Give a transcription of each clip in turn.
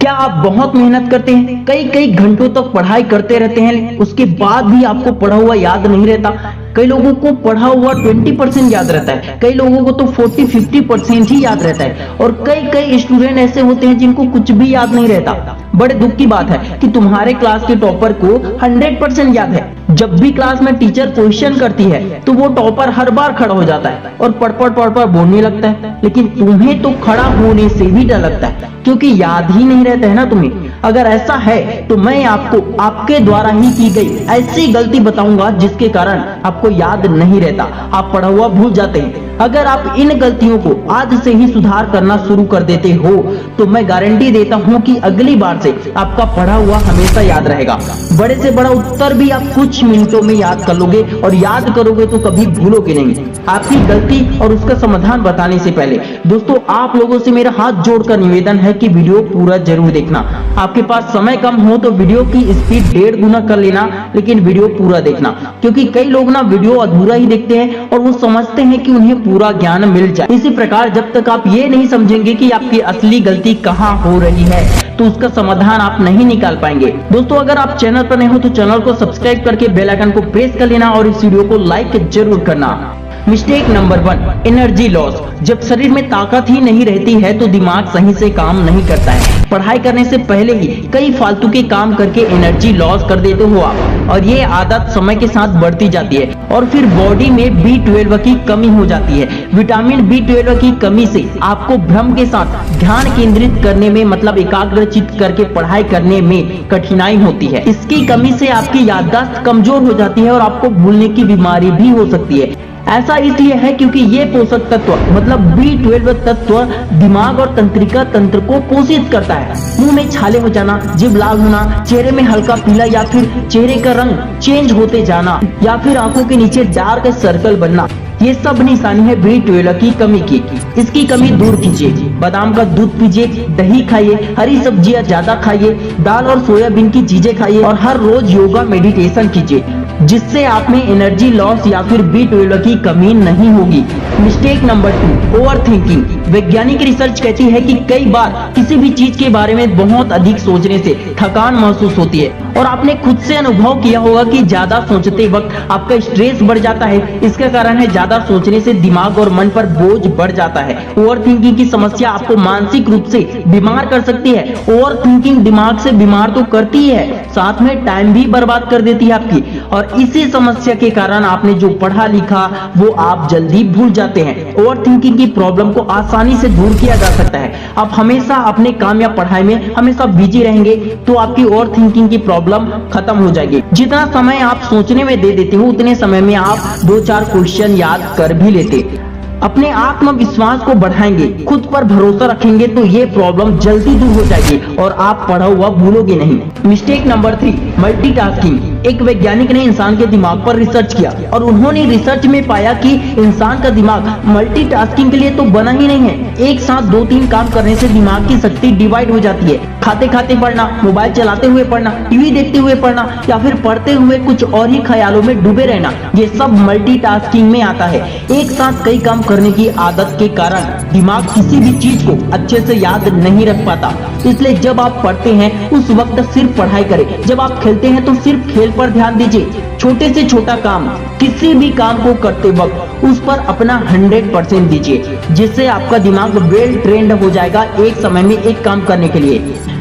क्या आप बहुत मेहनत करते हैं, कई कई घंटों तक पढ़ाई करते रहते हैं, उसके बाद भी आपको पढ़ा हुआ याद नहीं रहता? कई लोगों को पढ़ा हुआ 20% याद रहता है, कई लोगों को तो 40-50% ही याद रहता है, और कई कई स्टूडेंट ऐसे होते हैं जिनको कुछ भी याद नहीं रहता। बड़े दुख की बात है कि तुम्हारे क्लास के टॉपर को 100% याद है। जब भी क्लास में टीचर क्वेश्चन करती है तो वो टॉपर हर बार खड़ा हो जाता है और पढ़ बोलने लगता है, लेकिन तुम्हें तो खड़ा होने से भी डर लगता है क्योंकि याद ही नहीं रहता है ना तुम्हें। अगर ऐसा है तो मैं आपको आपके द्वारा ही की गई ऐसी गलती बताऊंगा जिसके कारण आपको याद नहीं रहता, आप पढ़ा हुआ भूल जाते हैं। अगर आप इन गलतियों को आज से ही सुधार करना शुरू कर देते हो तो मैं गारंटी देता हूं कि अगली बार से आपका पढ़ा हुआ हमेशा याद रहेगा। बड़े से बड़ा उत्तर भी आप कुछ मिनटों में याद कर लोगे, और याद करोगे तो कभी भूलोगे नहीं। आपकी गलती और उसका समाधान बताने से पहले दोस्तों आप लोगों से मेरा हाथ जोड़कर निवेदन है कि वीडियो पूरा जरूर देखना। आपके पास समय कम हो तो वीडियो की स्पीड 1.5 गुना कर लेना, लेकिन वीडियो पूरा देखना, क्योंकि कई लोग ना वीडियो अधूरा ही देखते हैं और वो समझते हैं कि उन्हें पूरा ज्ञान मिल जाए। इसी प्रकार जब तक आप ये नहीं समझेंगे कि आपकी असली गलती कहाँ हो रही है तो उसका समाधान आप नहीं निकाल पाएंगे। दोस्तों अगर आप चैनल पर नए हो तो चैनल को सब्सक्राइब करके बेल आइकन को प्रेस कर लेना और इस वीडियो को लाइक जरूर करना। Mistake number 1, energy loss. जब शरीर में ताकत ही नहीं रहती है तो दिमाग सही से काम नहीं करता है। पढ़ाई करने से पहले ही कई फालतू के काम करके एनर्जी लॉस कर देते हो आप, और ये आदत समय के साथ बढ़ती जाती है और फिर बॉडी में B12 की कमी हो जाती है। विटामिन B12 की कमी से आपको भ्रम के साथ ध्यान केंद्रित करने में मतलब एकाग्रचित करके पढ़ाई करने में कठिनाई होती है। इसकी कमी से आपकी याददाश्त कमजोर हो जाती है और आपको भूलने की बीमारी भी हो सकती है। ऐसा इसलिए है क्योंकि ये पोषक तत्व मतलब B12 तत्व दिमाग और तंत्रिका तंत्र को पोषित करता है। मुंह में छाले हो जाना, जीभ लाल होना, चेहरे में हल्का पीला या फिर चेहरे का रंग चेंज होते जाना, या फिर आंखों के नीचे डार्क सर्कल बनना, ये सब निशानी है B12 की कमी की। इसकी कमी दूर कीजिए। बादाम का दूध पीजिए, दही खाइए, हरी सब्जियां ज्यादा खाइए, दाल और सोयाबीन की चीजें खाइए और हर रोज योगा मेडिटेशन कीजिए, जिससे आप में एनर्जी लॉस या फिर B12 की कमी नहीं होगी। Mistake number 2, over thinking. वैज्ञानिक रिसर्च कहती है कि कई बार किसी भी चीज के बारे में बहुत अधिक सोचने से थकान महसूस होती है, और आपने खुद से अनुभव किया होगा कि ज्यादा सोचते वक्त आपका स्ट्रेस बढ़ जाता है। इसका कारण है ज्यादा सोचने से दिमाग और मन पर बोझ बढ़ जाता है। ओवर थिंकिंग की समस्या आपको मानसिक रूप से बीमार कर सकती है। ओवर थिंकिंग दिमाग से बीमार तो करती ही है, साथ में टाइम भी बर्बाद कर देती है आपकी, और इसी समस्या के कारण आपने जो पढ़ा लिखा वो आप जल्दी भूल जाते हैं। ओवर थिंकिंग की प्रॉब्लम को आसानी से दूर किया जा सकता है। आप हमेशा अपने काम या पढ़ाई में हमेशा बिजी रहेंगे तो आपकी ओवर थिंकिंग की प्रॉब्लम खत्म हो जाएगी। जितना समय आप सोचने में दे देते हो उतने समय में आप 2-4 क्वेश्चन याद कर भी लेते। अपने आत्मविश्वास को बढ़ाएंगे, खुद पर भरोसा रखेंगे तो ये प्रॉब्लम जल्दी दूर हो जाएगी और आप पढ़ा हुआ भूलोगे नहीं। Mistake number 3, multitasking. एक वैज्ञानिक ने इंसान के दिमाग पर रिसर्च किया और उन्होंने रिसर्च में पाया कि इंसान का दिमाग मल्टीटास्किंग के लिए तो बना ही नहीं है। एक साथ 2-3 काम करने से दिमाग की शक्ति डिवाइड हो जाती है। खाते खाते पढ़ना, मोबाइल चलाते हुए पढ़ना, टीवी देखते हुए पढ़ना या फिर पढ़ते हुए कुछ और ही ख्यालों में डूबे रहना, ये सब मल्टीटास्किंग में आता है। एक साथ कई काम करने की आदत के कारण दिमाग किसी भी चीज को अच्छे से याद नहीं रख पाता। इसलिए जब आप पढ़ते हैं उस वक्त सिर्फ पढ़ाई करें, जब आप खेलते हैं तो सिर्फ खेल पर ध्यान दीजिए। छोटे से छोटा काम, किसी भी काम को करते वक्त उस पर अपना 100% दीजिए, जिससे आपका दिमाग वेल ट्रेंड हो जाएगा एक समय में एक काम करने के लिए।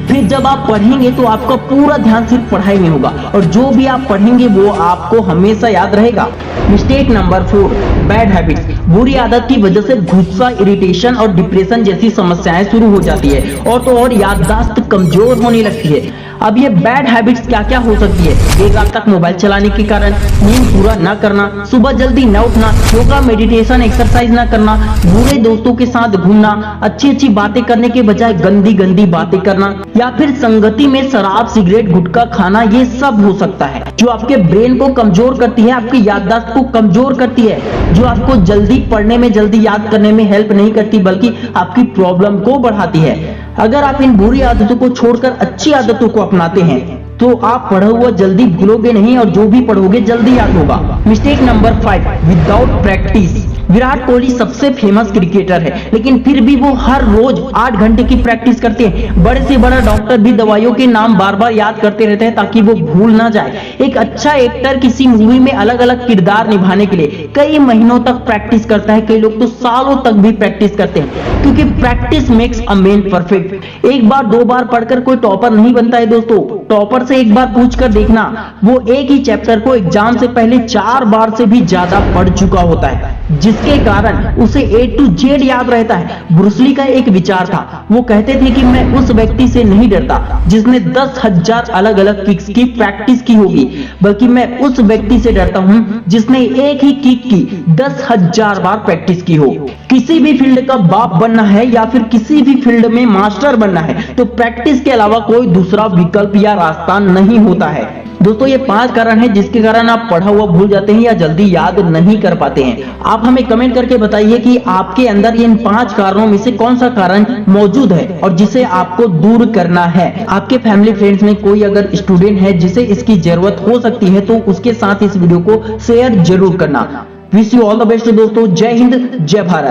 फिर जब आप पढ़ेंगे तो आपका पूरा ध्यान सिर्फ पढ़ाई में होगा और जो भी आप पढ़ेंगे वो आपको हमेशा याद रहेगा। Mistake number 4, bad habits. बुरी आदत की वजह से गुस्सा, इरिटेशन और डिप्रेशन जैसी समस्याएं शुरू हो जाती है और तो और याददाश्त कमजोर होने लगती है। अब ये बैड हैबिट्स क्या क्या हो सकती है? देर रात तक मोबाइल चलाने के कारण, नींद पूरा न करना, सुबह जल्दी न उठना, योगा मेडिटेशन एक्सरसाइज न करना, बुरे दोस्तों के साथ घूमना, अच्छी अच्छी बातें करने के बजाय गंदी गंदी बातें करना, या फिर संगति में शराब, सिगरेट, गुटखा खाना, ये सब हो सकता है जो आपके ब्रेन को कमजोर करती है, आपकी याददाश्त को कमजोर करती है, जो आपको जल्दी पढ़ने में, जल्दी याद करने में हेल्प नहीं करती बल्कि आपकी प्रॉब्लम को बढ़ाती है। अगर आप इन बुरी आदतों को छोड़कर अच्छी आदतों को अपनाते हैं तो आप पढ़ा हुआ जल्दी भूलोगे नहीं और जो भी पढ़ोगे जल्दी याद होगा। Mistake number 5, without practice. Virat Kohli सबसे फेमस क्रिकेटर है, लेकिन फिर भी वो हर रोज 8 घंटे की प्रैक्टिस करते हैं। बड़े से बड़ा डॉक्टर भी दवाइयों के नाम बार बार याद करते रहते हैं ताकि वो भूल ना जाए। एक अच्छा एक्टर किसी मूवी में अलग अलग किरदार निभाने के लिए कई महीनों तक प्रैक्टिस करता है, कई लोग तो सालों तक भी प्रैक्टिस करते हैं, क्योंकि practice makes a man perfect. एक बार दो बार पढ़कर कोई टॉपर नहीं बनता है दोस्तों। टॉपर से एक बार पूछकर देखना, वो एक ही चैप्टर को एग्जाम से पहले 4 बार से भी ज्यादा पढ़ चुका होता है, जिसके कारण उसे A to Z याद रहता है। ब्रूस ली का एक विचार था, वो कहते थे कि मैं उस व्यक्ति से नहीं डरता जिसने 10,000 अलग अलग किक्स की प्रैक्टिस की होगी, बल्कि मैं उस व्यक्ति से डरता हूं जिसने एक ही किक की 10,000 बार प्रैक्टिस की हो। किसी भी फील्ड का बाप बनना है या फिर किसी भी फील्ड में मास्टर बनना है तो प्रैक्टिस के अलावा कोई दूसरा विकल्प या रास्ता नहीं होता है। दोस्तों ये 5 कारण हैं जिसके कारण आप पढ़ा हुआ भूल जाते हैं या जल्दी याद नहीं कर पाते हैं। आप हमें कमेंट करके बताइए कि आपके अंदर इन 5 कारणों में से कौन सा कारण मौजूद है और जिसे आपको दूर करना है। आपके फैमिली फ्रेंड्स में कोई अगर स्टूडेंट है जिसे इसकी जरूरत हो सकती है तो उसके साथ इस वीडियो को शेयर जरूर करना। Wish you all the best दोस्तों। जय हिंद, जय भारत।